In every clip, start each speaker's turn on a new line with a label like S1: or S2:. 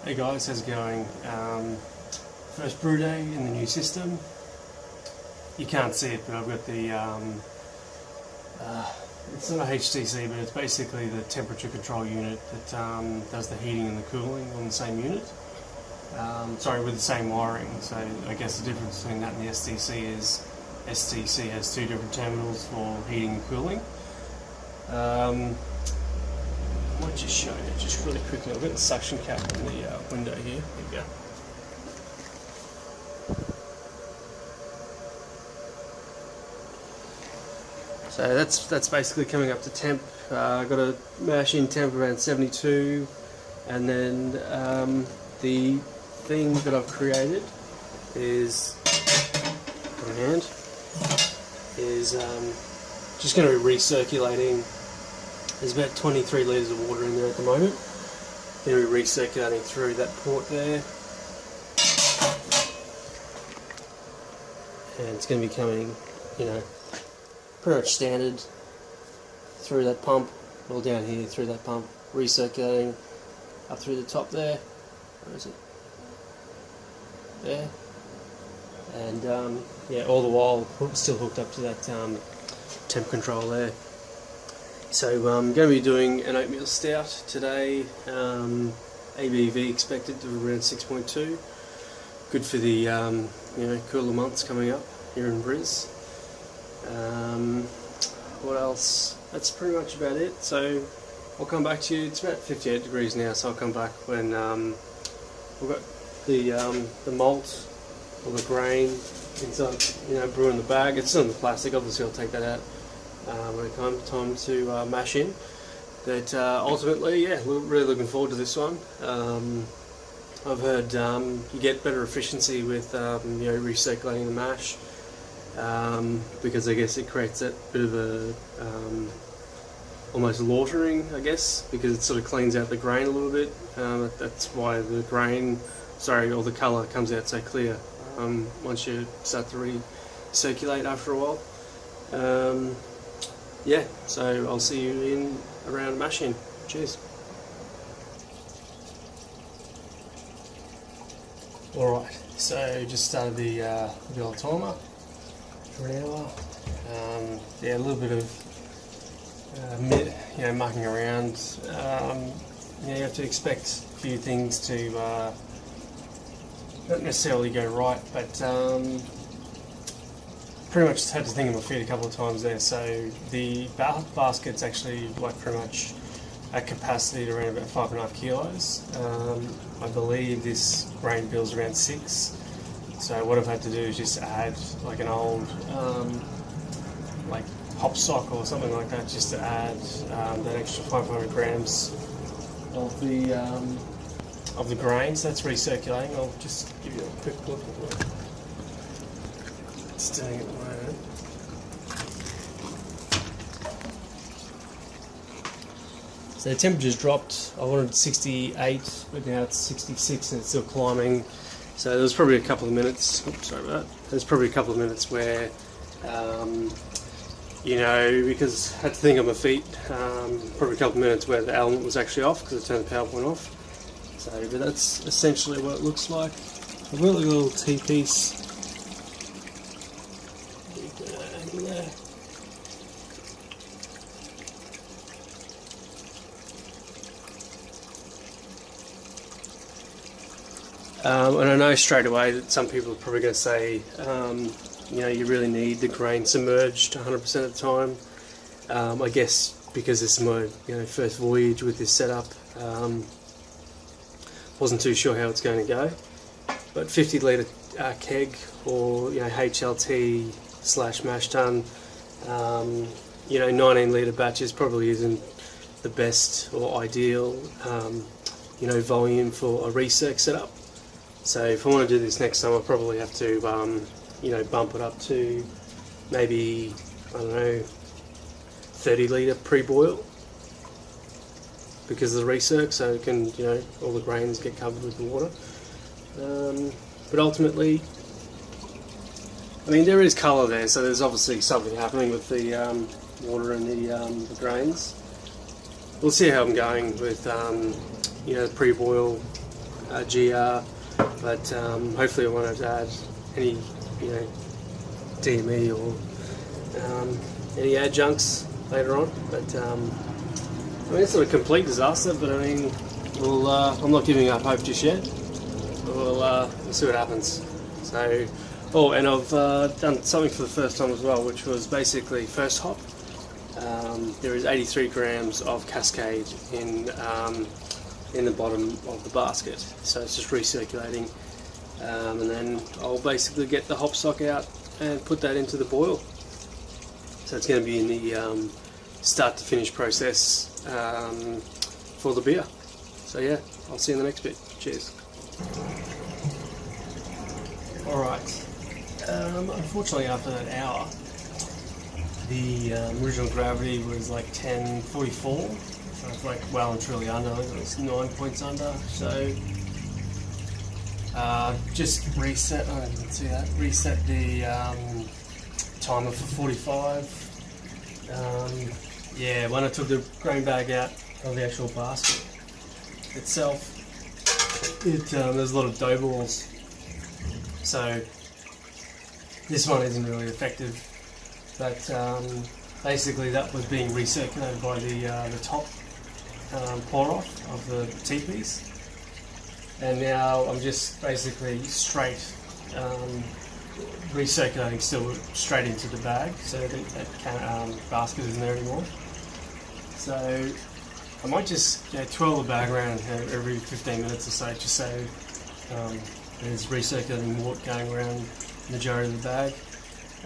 S1: Hey guys, how's it going? First brew day in the new system. You can't see it, but I've got the, it's not a HTC, but it's basically the temperature control unit that does the heating and the cooling on the same unit. Sorry, with the same wiring. So I guess the difference between that and the STC is STC has two different terminals for heating and cooling. I might just show you just really quickly. I've got the suction cap in the window here. Here we go. So that's basically coming up to temp. I've got a mash in temp around 72, and then the thing that I've created is just going to be recirculating. There's about 23 litres of water in there at the moment. Going to be recirculating through that port there. And it's going to be coming, pretty much standard through that pump, all down here through that pump, recirculating up through the top there. Where is it? There. And yeah, all the while still hooked up to that temp control there. So I'm going to be doing an oatmeal stout today. ABV expected to around 6.2. Good for the cooler months coming up here in Briz. What else? That's pretty much about it. So I'll come back to you. It's about 58 degrees now, so I'll come back when we've got the malt or the grain inside, brew in the bag. It's still in the plastic. Obviously, I'll take that out when it comes time to mash in. But ultimately, yeah, we're really looking forward to this one. I've heard you get better efficiency with recirculating the mash, because I guess it creates that bit of a almost lautering, I guess, because it sort of cleans out the grain a little bit. That's why the or the colour comes out so clear once you start to recirculate after a while. Yeah, so I'll see you in around mashing. Cheers. Alright, so just started the old timer for an hour. Yeah, a little bit of mucking around. You have to expect a few things to not necessarily go right, but pretty much had to think on my feet a couple of times there. So the basket's actually pretty much at capacity to around about 5.5 kilos. I believe this grain bill's around 6. So what I've had to do is just add an old hop sock or something like that, just to add that extra 500 grams of the grain. So that's recirculating. I'll just give you a quick look at what it's doing at the moment. So the temperature's dropped. I wanted 68, but now it's 66 and it's still climbing. So there's probably a couple of minutes. Oops, sorry about that. There's probably a couple of minutes where, because I had to think on my feet. Probably a couple of minutes where the element was actually off because I turned the power point off. So, but that's essentially what it looks like. I've got a little T-piece. And I know straight away that some people are probably going to say, you really need the grain submerged 100% of the time. I guess because this is my first voyage with this setup, wasn't too sure how it's going to go. But 50 litre keg or HLT / mash tun, 19 litre batches probably isn't the best or ideal volume for a recirc setup. So if I want to do this next time, I'll probably have to bump it up to maybe, I don't know, 30 litre pre-boil because of the recirc, so it can all the grains get covered with the water. But ultimately, I mean, there is colour there, so there's obviously something happening with the water and the grains. We'll see how I'm going with the pre-boil GR, but hopefully I won't add any, DME or any adjuncts later on. But I mean, it's not a complete disaster, but I mean, I'm not giving up hope just yet. We'll see what happens. So, and I've done something for the first time as well, which was basically first hop. There is 83 grams of Cascade in the bottom of the basket, so it's just recirculating, and then I'll basically get the hop stock out and put that into the boil. So it's going to be in the start to finish process for the beer. So yeah, I'll see you in the next bit. Cheers. Alright, unfortunately after that hour, the original gravity was like 1044, so it's like well and truly under. I think it was 9 points under. So just reset. I didn't see that. Reset the timer for 45. Yeah, when I took the grain bag out of the actual basket itself, there's a lot of dough balls. So this one isn't really effective. But basically that was being recirculated by the top pour off of the teepees, and now I'm just basically straight recirculating still straight into the bag, so that basket isn't there anymore. So I might just twirl the bag around every 15 minutes or so, just so there's recirculating water going around the majority of the bag.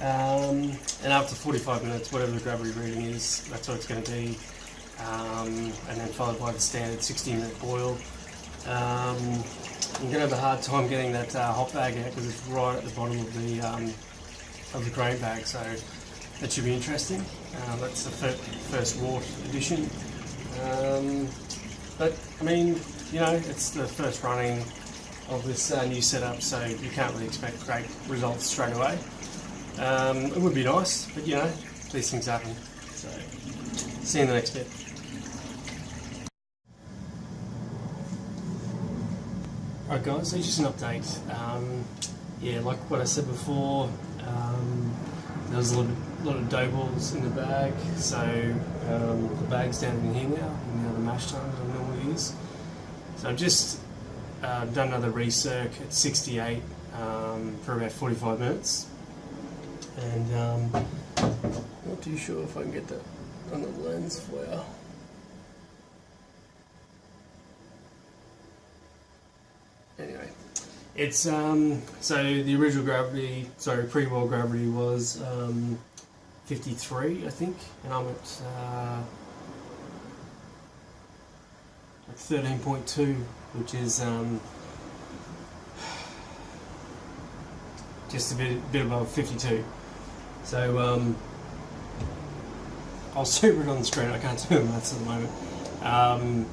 S1: And after 45 minutes, whatever the gravity reading is, that's what it's going to be, and then followed by the standard 60-minute boil. I'm going to have a hard time getting that hop bag out because it's right at the bottom of the grain bag, so that should be interesting. That's the first wort edition, but I mean, it's the first running of this new setup, so you can't really expect great results straight away. It would be nice, but these things happen. So, see you in the next bit. Alright guys, so just an update. Yeah, like what I said before, there was a lot of dough balls in the bag, so the bag's down in here now, the mash tun that I normally use. So I've just done another recirc at 68 for about 45 minutes. And not too sure if I can get that on the lens for you. Anyway, it's so the original gravity, pre-boil gravity was 53, I think, and I'm at like 13.2, which is just a bit above 52. So I'll super it on the screen. I can't do maths at the moment.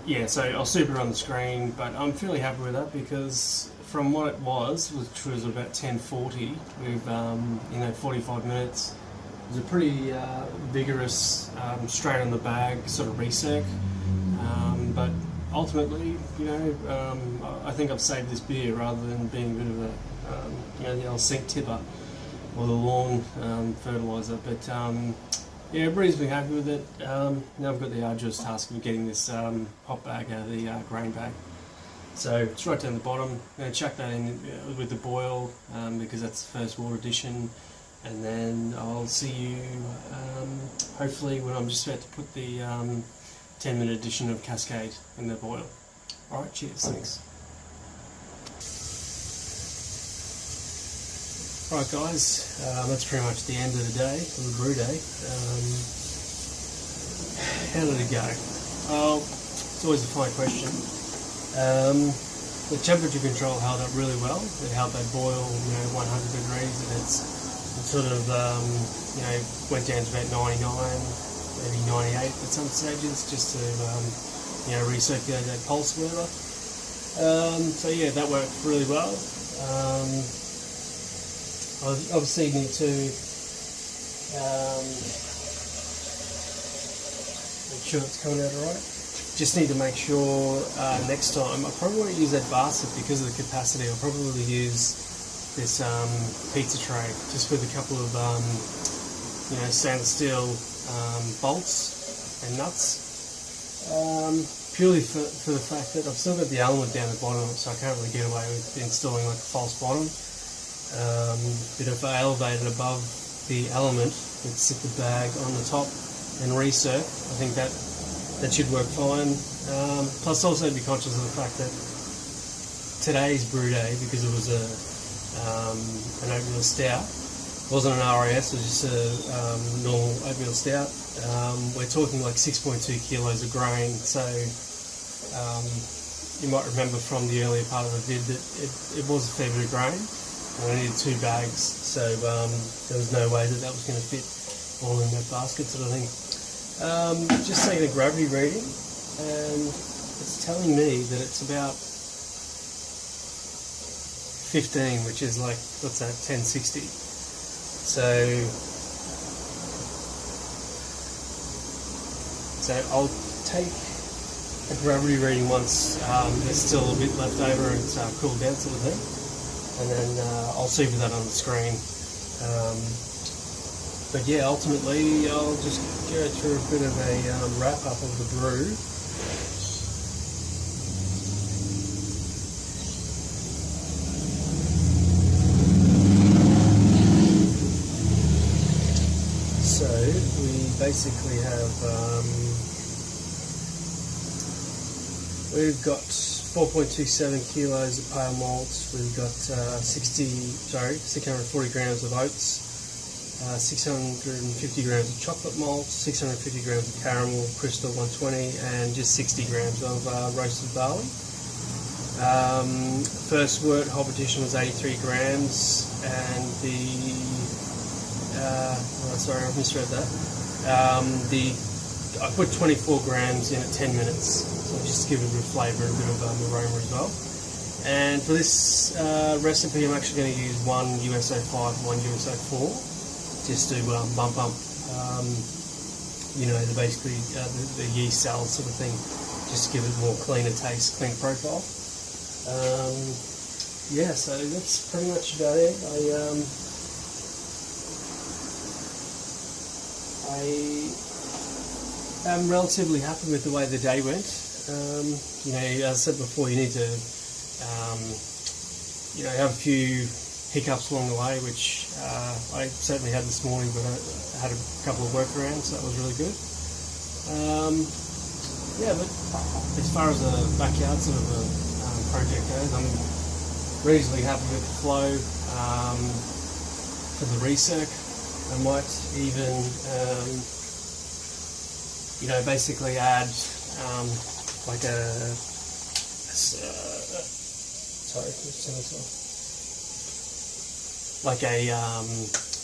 S1: Yeah, so I'll super it on the screen, but I'm fairly happy with that because from what it was, which was about 1040 with 45 minutes, it was a pretty vigorous straight on the bag sort of recirc. But ultimately, I think I've saved this beer rather than being a bit of a the old sink tipper or the lawn fertiliser, but yeah, reasonably happy with it. Now I've got the arduous task of getting this hop bag out of the grain bag. So it's right down the bottom. I'm going to chuck that in with the boil because that's the first water addition, and then I'll see you hopefully when I'm just about to put the 10-minute addition of Cascade in the boil. Alright, cheers, thanks. Alright guys, that's pretty much the end of the day, of the brew day. How did it go? Well, it's always a fine question. The temperature control held up really well. It held that boil, 100 degrees, and it sort of, went down to about 99, maybe 98 at some stages, just to, recirculate that pulse or whatever. So yeah, that worked really well. I obviously need to make sure it's coming out alright. just need to make sure next time, I probably won't use that basket because of the capacity. I'll probably use this pizza tray just with a couple of stainless steel bolts and nuts. Purely for the fact that I've still got the element down the bottom, so I can't really get away with installing like a false bottom. But if I elevate it above the element, let's sit the bag on the top and recirc, I think that should work fine. Plus also be conscious of the fact that today's brew day, because it was an oatmeal stout, it wasn't an RAS, it was just a normal oatmeal stout. We're talking like 6.2 kilos of grain, so you might remember from the earlier part of the vid that it was a fair bit of grain, and I needed 2 bags, so there was no way that was going to fit all in that basket sort of thing. Just taking a gravity reading, and it's telling me that it's about 15, which is like, what's that, 1060. So I'll take a gravity reading once there's still a bit left over and it's cooled down sort of thing, and then I'll see for that on the screen. But yeah, ultimately I'll just go through a bit of a wrap up of the brew. So we basically have we've got 4.27 kilos of pale malts. We've got 640 grams of oats, 650 grams of chocolate malt, 650 grams of caramel, crystal 120, and just 60 grams of roasted barley. First wort competition was 83 grams, and sorry, I misread that. I put 24 grams in at 10 minutes, so just to give it a bit of flavour and a bit of aroma as well. And for this recipe, I'm actually going to use one USO5, one USO4, just to bump up, basically the yeast cells sort of thing, just to give it more cleaner taste, cleaner profile. Yeah, so that's pretty much about it. I am relatively happy with the way the day went. As I said before, you need to, have a few hiccups along the way, which I certainly had this morning, but I had a couple of workarounds, so that was really good. But as far as the backyard sort of a project goes, I'm reasonably happy with the flow. For the recirc, I might even, basically add like a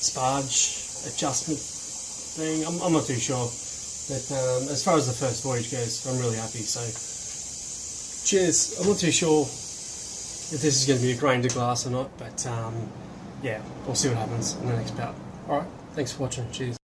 S1: sparge adjustment thing. I'm not too sure, but as far as the first voyage goes, I'm really happy. So, cheers. I'm not too sure if this is going to be a grain to glass or not, but yeah, we'll see what happens in the next bout. Alright, thanks for watching. Cheers.